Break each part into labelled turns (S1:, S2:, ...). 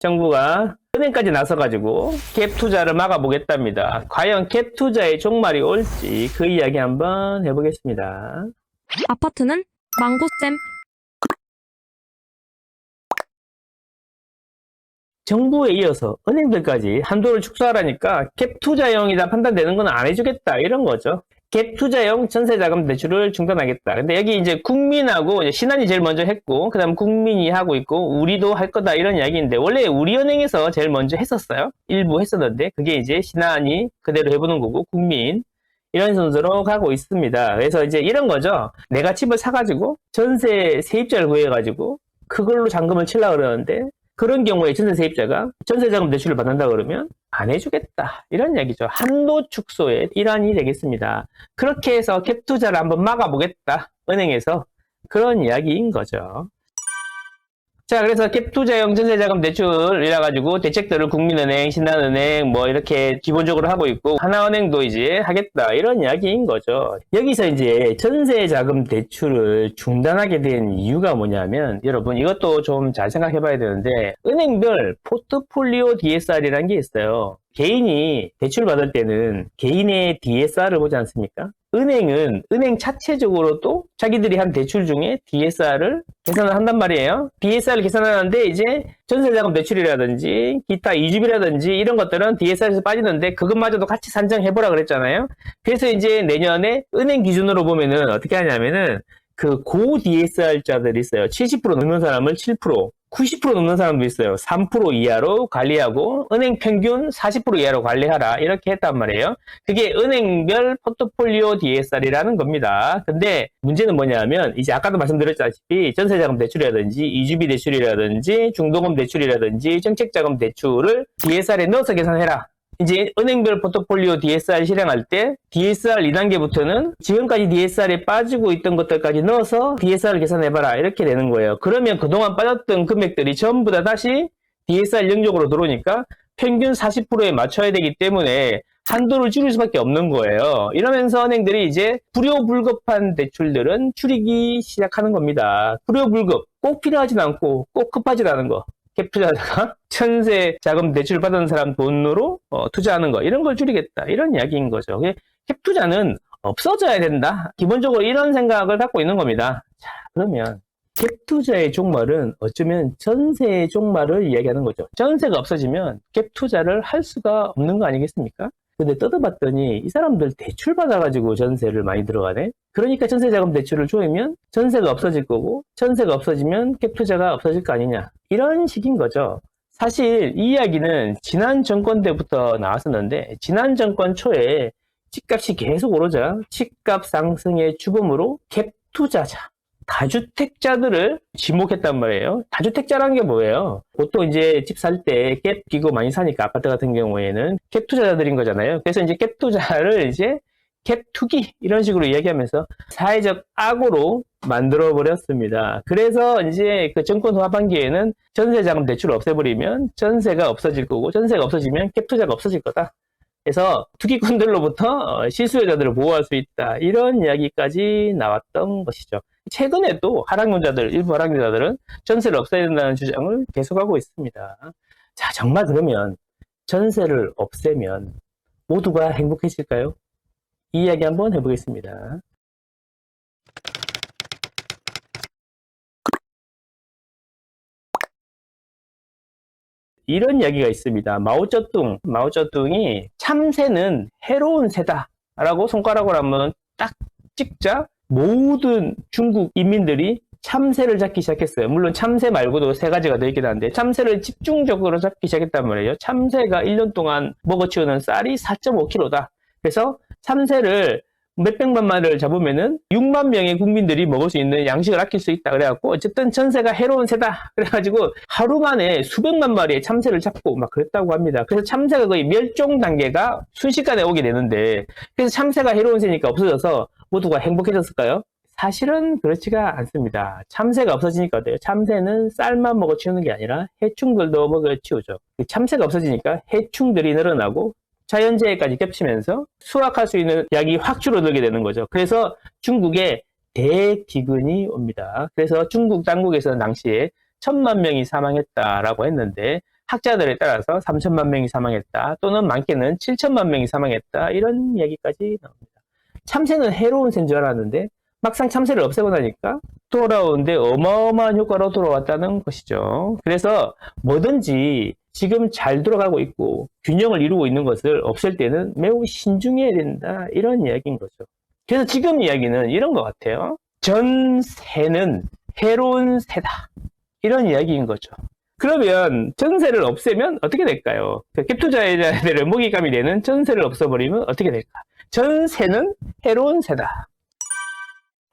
S1: 정부가 은행까지 나서가지고 갭 투자를 막아보겠답니다. 과연 갭 투자의 종말이 올지 그 이야기 한번 해보겠습니다.
S2: 아파트는 망고쌤.
S1: 정부에 이어서 은행들까지 한도를 축소하라니까 갭 투자형이다 판단되는 건 안 해주겠다 이런 거죠. 갭 투자형 전세자금 대출을 중단하겠다. 근데 여기 이제 국민하고 이제 신한이 제일 먼저 했고, 그 다음 국민이 하고 있고, 우리도 할 거다 이런 이야기인데, 원래 우리은행에서 제일 먼저 했었어요. 일부 했었는데, 그게 이제 신한이 그대로 해보는 거고, 국민. 이런 순서로 가고 있습니다. 그래서 이제 이런 거죠. 내가 집을 사가지고, 전세 세입자를 구해가지고, 그걸로 잔금을 치려고 그러는데, 그런 경우에 전세 세입자가 전세자금 대출을 받는다 그러면 안 해주겠다 이런 얘기죠. 한도 축소의 일환이 되겠습니다. 그렇게 해서 갭 투자를 한번 막아보겠다 은행에서 그런 이야기인 거죠. 자, 그래서 갭 투자형 전세자금 대출이라 가지고 대책들을 국민은행, 신한은행 뭐 이렇게 기본적으로 하고 있고 하나은행도 이제 하겠다 이런 이야기인 거죠. 여기서 이제 전세자금 대출을 중단하게 된 이유가 뭐냐면 여러분 이것도 좀 잘 생각해 봐야 되는데 은행별 포트폴리오 DSR이라는 게 있어요. 개인이 대출 받을 때는 개인의 DSR을 보지 않습니까? 은행은 은행 자체적으로도 자기들이 한 대출 중에 DSR을 계산을 한단 말이에요. DSR을 계산하는데 이제 전세자금 대출이라든지 기타 이주비라든지 이런 것들은 DSR에서 빠지는데 그것마저도 같이 산정해보라 그랬잖아요. 그래서 이제 내년에 은행 기준으로 보면은 어떻게 하냐면은 그 고 DSR자들이 있어요. 70% 넘는 사람을 7%, 90% 넘는 사람도 있어요. 3% 이하로 관리하고 은행 평균 40% 이하로 관리하라 이렇게 했단 말이에요. 그게 은행별 포트폴리오 DSR이라는 겁니다. 근데 문제는 뭐냐면 이제 아까도 말씀드렸다시피 전세자금 대출이라든지 이주비 대출이라든지 중도금 대출이라든지 정책자금 대출을 DSR에 넣어서 계산해라. 이제 은행별 포트폴리오 DSR 실행할 때 DSR 2단계부터는 지금까지 DSR에 빠지고 있던 것들까지 넣어서 DSR을 계산해봐라 이렇게 되는 거예요. 그러면 그동안 빠졌던 금액들이 전부 다 다시 DSR 영역으로 들어오니까 평균 40%에 맞춰야 되기 때문에 한도를 줄일 수밖에 없는 거예요. 이러면서 은행들이 이제 불효불급한 대출들은 줄이기 시작하는 겁니다. 불효불급 꼭 필요하진 않고 꼭 급하지 않은 거. 갭 투자자가 전세 자금 대출 받은 사람 돈으로 투자하는 거 이런 걸 줄이겠다 이런 이야기인 거죠. 갭 투자는 없어져야 된다. 기본적으로 이런 생각을 갖고 있는 겁니다. 자, 그러면 갭 투자의 종말은 어쩌면 전세의 종말을 이야기하는 거죠. 전세가 없어지면 갭 투자를 할 수가 없는 거 아니겠습니까? 근데 뜯어봤더니 이 사람들 대출 받아가지고 전세를 많이 들어가네? 그러니까 전세자금 대출을 조이면 전세가 없어질 거고 전세가 없어지면 갭 투자가 없어질 거 아니냐 이런 식인 거죠. 사실 이 이야기는 지난 정권 때부터 나왔었는데 지난 정권 초에 집값이 계속 오르자 집값 상승의 주범으로 갭 투자자 다주택자들을 지목했단 말이에요. 다주택자라는 게 뭐예요? 보통 이제 집 살 때 갭 끼고 많이 사니까 아파트 같은 경우에는 갭 투자자들인 거잖아요. 그래서 이제 갭 투자를 이제 갭 투기 이런 식으로 이야기하면서 사회적 악으로 만들어 버렸습니다. 그래서 이제 그 정권 하반기에는 전세자금 대출을 없애버리면 전세가 없어질 거고 전세가 없어지면 갭 투자가 없어질 거다. 그래서 투기꾼들로부터 실수요자들을 보호할 수 있다. 이런 이야기까지 나왔던 것이죠. 최근에도 일부 하락론자들은 전세를 없애야 된다는 주장을 계속하고 있습니다. 자, 정말 그러면 전세를 없애면 모두가 행복해질까요? 이 이야기 한번 해보겠습니다. 이런 이야기가 있습니다. 마오쩌둥이 참새는 해로운 새다라고 손가락으로 한번 딱 찍자 모든 중국 인민들이 참새를 잡기 시작했어요. 물론 참새 말고도 세 가지가 더 있긴 한데 참새를 집중적으로 잡기 시작했단 말이에요. 참새가 1년 동안 먹어치우는 쌀이 4.5kg다. 그래서 참새를 몇백만 마리를 잡으면은 6만 명의 국민들이 먹을 수 있는 양식을 아낄 수 있다. 그래갖고 어쨌든 전세가 해로운 새다. 그래가지고 하루 만에 수백만 마리의 참새를 잡고 막 그랬다고 합니다. 그래서 참새가 거의 멸종 단계가 순식간에 오게 되는데 그래서 참새가 해로운 새니까 없어져서 모두가 행복해졌을까요? 사실은 그렇지가 않습니다. 참새가 없어지니까 어때요? 참새는 쌀만 먹어치우는 게 아니라 해충들도 먹어치우죠. 참새가 없어지니까 해충들이 늘어나고 자연재해까지 겹치면서 수확할 수 있는 약이 확 줄어들게 되는 거죠. 그래서 중국에 대기근이 옵니다. 그래서 중국 당국에서는 당시에 1000만 명이 사망했다라고 했는데 학자들에 따라서 3천만 명이 사망했다. 또는 많게는 7천만 명이 사망했다. 이런 얘기까지 나옵니다. 참새는 해로운 새인 줄 알았는데 막상 참새를 없애고 나니까 돌아오는데 어마어마한 효과로 돌아왔다는 것이죠. 그래서 뭐든지 지금 잘 돌아가고 있고 균형을 이루고 있는 것을 없앨 때는 매우 신중해야 된다. 이런 이야기인 거죠. 그래서 지금 이야기는 이런 것 같아요. 전새는 해로운 새다. 이런 이야기인 거죠. 그러면 전세를 없애면 어떻게 될까요? 갭투자자들의 먹잇감이 되는 전세를 없애버리면 어떻게 될까? 전세는 해로운 새다.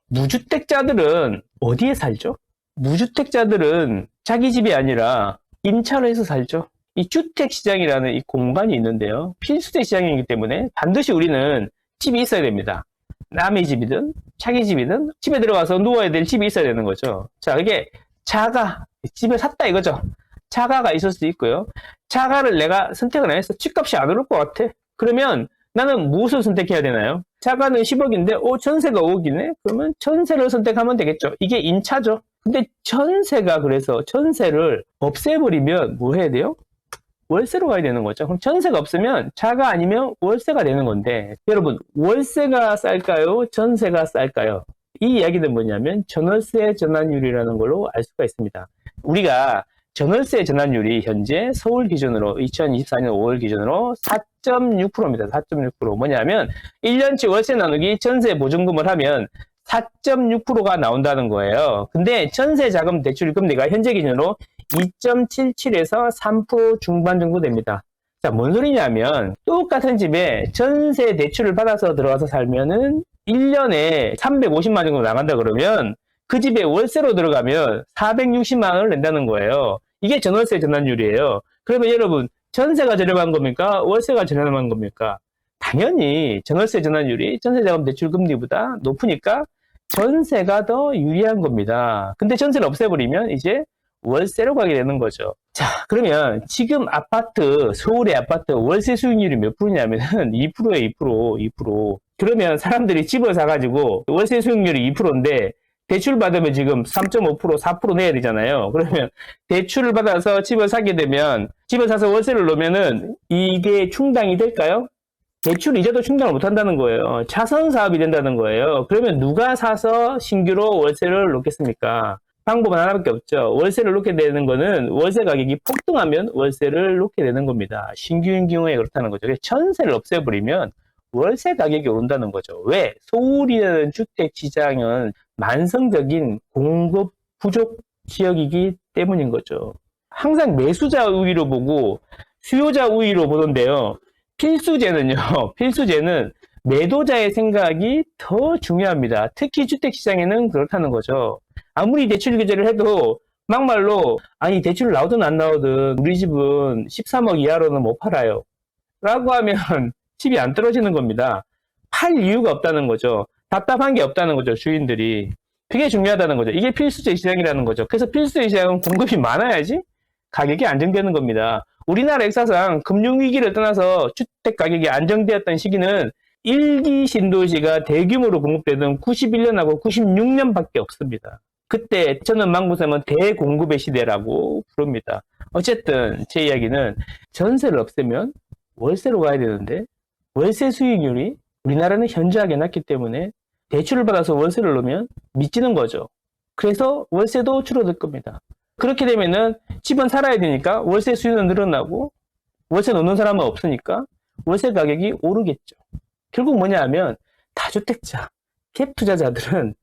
S1: 무주택자들은 어디에 살죠? 무주택자들은 자기 집이 아니라 임차로 해서 살죠. 이 주택시장이라는 이 공간이 있는데요. 필수적 시장이기 때문에 반드시 우리는 집이 있어야 됩니다. 남의 집이든 자기 집이든 집에 들어가서 누워야 될 집이 있어야 되는 거죠. 자, 이게 자가, 집을 샀다 이거죠. 자가가 있을 수 있고요. 자가를 내가 선택을 안 해서 집값이 안 오를 것 같아. 그러면 나는 무엇을 선택해야 되나요? 자가는 10억인데, 전세가 5억이네? 그러면 전세를 선택하면 되겠죠. 이게 임차죠. 근데 전세가 그래서 전세를 없애버리면 뭐 해야 돼요? 월세로 가야 되는 거죠. 그럼 전세가 없으면 자가 아니면 월세가 되는 건데, 여러분, 월세가 쌀까요? 전세가 쌀까요? 이 이야기는 뭐냐면 전월세 전환율이라는 걸로 알 수가 있습니다. 우리가 전월세 전환율이 현재 서울 기준으로 2024년 5월 기준으로 4.6%입니다. 4.6%. 뭐냐면 1년치 월세 나누기 전세 보증금을 하면 4.6%가 나온다는 거예요. 근데 전세 자금 대출 금리가 현재 기준으로 2.77에서 3% 중반 정도 됩니다. 자, 뭔 소리냐면 똑같은 집에 전세 대출을 받아서 들어가서 살면은 1년에 350만 정도 나간다 그러면 그 집에 월세로 들어가면 460만 원을 낸다는 거예요. 이게 전월세 전환율이에요. 그러면 여러분, 전세가 저렴한 겁니까? 월세가 저렴한 겁니까? 당연히 전월세 전환율이 전세자금 대출 금리보다 높으니까 전세가 더 유리한 겁니다. 근데 전세를 없애버리면 이제 월세로 가게 되는 거죠. 자, 그러면 지금 아파트, 서울의 아파트 월세 수익률이 몇 프로냐면은 2%에 2%. 그러면 사람들이 집을 사가지고 월세 수익률이 2%인데 대출 받으면 지금 3.5%, 4% 내야 되잖아요. 그러면 대출을 받아서 집을 사게 되면 집을 사서 월세를 놓으면은 이게 충당이 될까요? 대출 이자도 충당을 못 한다는 거예요. 자선 사업이 된다는 거예요. 그러면 누가 사서 신규로 월세를 놓겠습니까? 방법은 하나밖에 없죠. 월세를 놓게 되는 거는 월세 가격이 폭등하면 월세를 놓게 되는 겁니다. 신규인 경우에 그렇다는 거죠. 전세를 없애버리면 월세 가격이 오른다는 거죠. 왜? 서울이라는 주택 시장은 만성적인 공급 부족 지역이기 때문인 거죠. 항상 매수자 우위로 보고 수요자 우위로 보던데요. 필수제는 매도자의 생각이 더 중요합니다. 특히 주택 시장에는 그렇다는 거죠. 아무리 대출 규제를 해도 막말로 아니 대출 나오든 안 나오든 우리 집은 13억 이하로는 못 팔아요 라고 하면 집이 안 떨어지는 겁니다. 팔 이유가 없다는 거죠. 답답한 게 없다는 거죠. 주인들이. 그게 중요하다는 거죠. 이게 필수적 시장이라는 거죠. 그래서 필수적 시장은 공급이 많아야지 가격이 안정되는 겁니다. 우리나라 역사상 금융위기를 떠나서 주택 가격이 안정되었던 시기는 1기 신도시가 대규모로 공급되던 91년하고 96년밖에 없습니다. 그때 저는 망부삼은 대공급의 시대라고 부릅니다. 어쨌든 제 이야기는 전세를 없애면 월세로 가야 되는데 월세 수익률이 우리나라는 현저하게 낮기 때문에 대출을 받아서 월세를 놓으면 미치는 거죠. 그래서 월세도 줄어들 겁니다. 그렇게 되면은 집은 살아야 되니까 월세 수요는 늘어나고 월세 놓는 사람은 없으니까 월세 가격이 오르겠죠. 결국 뭐냐 하면 다주택자, 갭 투자자들은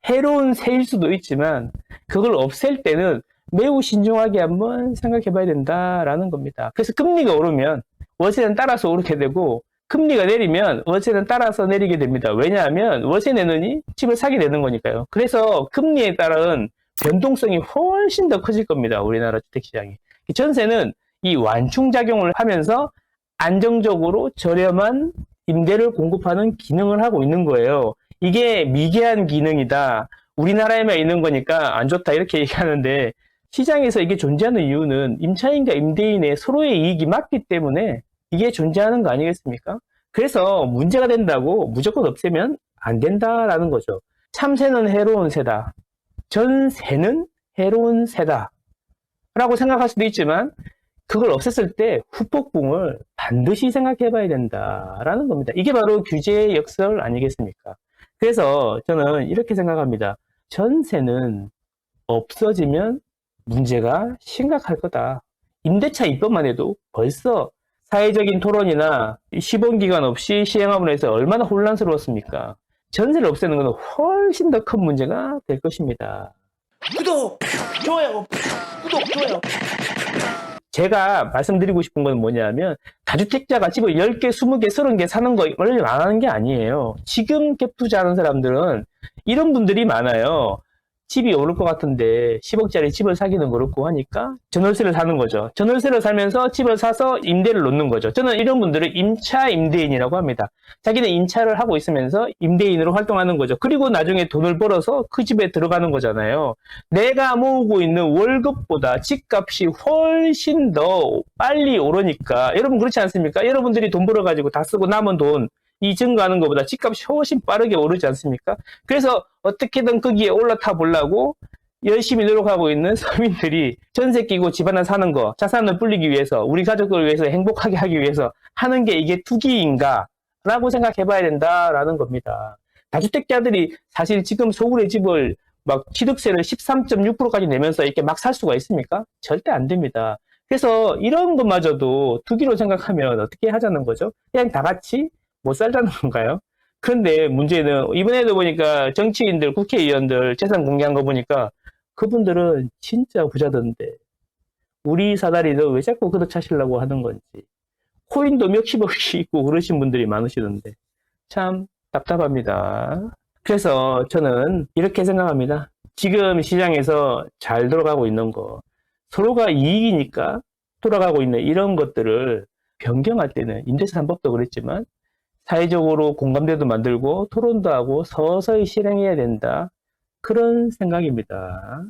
S1: 해로운 새일 수도 있지만 그걸 없앨 때는 매우 신중하게 한번 생각해 봐야 된다라는 겁니다. 그래서 금리가 오르면 월세는 따라서 오르게 되고 금리가 내리면 월세는 따라서 내리게 됩니다. 왜냐하면 월세 내느니 집을 사게 되는 거니까요. 그래서 금리에 따른 변동성이 훨씬 더 커질 겁니다. 우리나라 주택시장이. 전세는 이 완충작용을 하면서 안정적으로 저렴한 임대를 공급하는 기능을 하고 있는 거예요. 이게 미개한 기능이다. 우리나라에만 있는 거니까 안 좋다 이렇게 얘기하는데 시장에서 이게 존재하는 이유는 임차인과 임대인의 서로의 이익이 맞기 때문에 이게 존재하는 거 아니겠습니까? 그래서 문제가 된다고 무조건 없애면 안 된다라는 거죠. 참새는 해로운 새다. 전세는 해로운 새다. 라고 생각할 수도 있지만 그걸 없앴을 때 후폭풍을 반드시 생각해 봐야 된다라는 겁니다. 이게 바로 규제의 역설 아니겠습니까? 그래서 저는 이렇게 생각합니다. 전세는 없어지면 문제가 심각할 거다. 임대차 입법만 해도 벌써 사회적인 토론이나 시범기간 없이 시행함으로 해서 얼마나 혼란스러웠습니까? 전세를 없애는 것은 훨씬 더 큰 문제가 될 것입니다. 구독, 좋아요, 구독, 좋아요. 제가 말씀드리고 싶은 건 뭐냐면 다주택자가 집을 10개, 20개, 30개 사는 거 원래 안 하는 게 아니에요. 지금 갭 투자하는 사람들은 이런 분들이 많아요. 집이 오를 것 같은데 10억짜리 집을 사기는 그렇고 하니까 전월세를 사는 거죠. 전월세를 살면서 집을 사서 임대를 놓는 거죠. 저는 이런 분들을 임차 임대인이라고 합니다. 자기는 임차를 하고 있으면서 임대인으로 활동하는 거죠. 그리고 나중에 돈을 벌어서 그 집에 들어가는 거잖아요. 내가 모으고 있는 월급보다 집값이 훨씬 더 빨리 오르니까 여러분 그렇지 않습니까? 여러분들이 돈 벌어가지고 다 쓰고 남은 돈 이 증가하는 것보다 집값이 훨씬 빠르게 오르지 않습니까? 그래서 어떻게든 거기에 올라타 보려고 열심히 노력하고 있는 서민들이 전세 끼고 집 하나 사는 거, 자산을 불리기 위해서, 우리 가족을 위해서 행복하게 하기 위해서 하는 게 이게 투기인가? 라고 생각해 봐야 된다라는 겁니다. 다주택자들이 사실 지금 서울의 집을 막 취득세를 13.6%까지 내면서 이렇게 막 살 수가 있습니까? 절대 안 됩니다. 그래서 이런 것마저도 투기로 생각하면 어떻게 하자는 거죠? 그냥 다 같이 못 살자는 건가요? 그런데 문제는 이번에도 보니까 정치인들, 국회의원들 재산 공개한 거 보니까 그분들은 진짜 부자던데 우리 사다리도 왜 자꾸 걷어차시려고 하는 건지 코인도 몇십억씩 있고 그러신 분들이 많으시던데 참 답답합니다. 그래서 저는 이렇게 생각합니다. 지금 시장에서 잘 돌아가고 있는 거 서로가 이익이니까 돌아가고 있는 이런 것들을 변경할 때는 임대차 3법도 그랬지만 사회적으로 공감대도 만들고 토론도 하고 서서히 실행해야 된다. 그런 생각입니다.